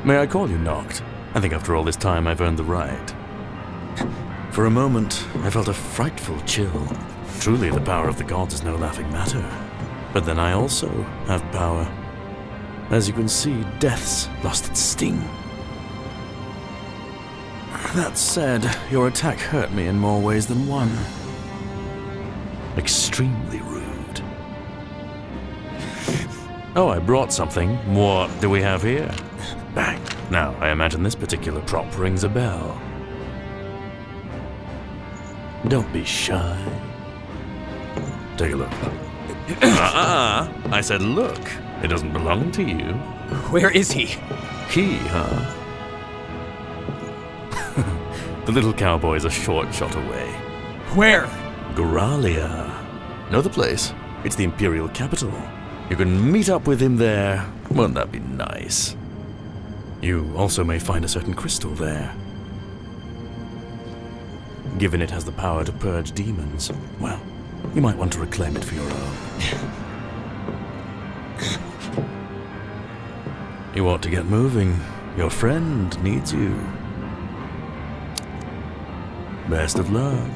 May I call you Noct? I think after all this time I've earned the right. For a moment, I felt a frightful chill. Truly, the power of the gods is no laughing matter. But then I also have power. As you can see, death's lost its sting. That said, your attack hurt me in more ways than one. Extremely rude. Oh, I brought something. What do we have here? Bang. Now, I imagine this particular prop rings a bell. Don't be shy. Take a look. I said look. It doesn't belong to you. Where is he? He, huh? The little cowboy's a short shot away. Where? Gralia. Know the place? It's the Imperial capital. You can meet up with him there. Won't that be nice? You also may find a certain crystal there. Given it has the power to purge demons, well, you might want to reclaim it for your own. You ought to get moving. Your friend needs you. Best of luck.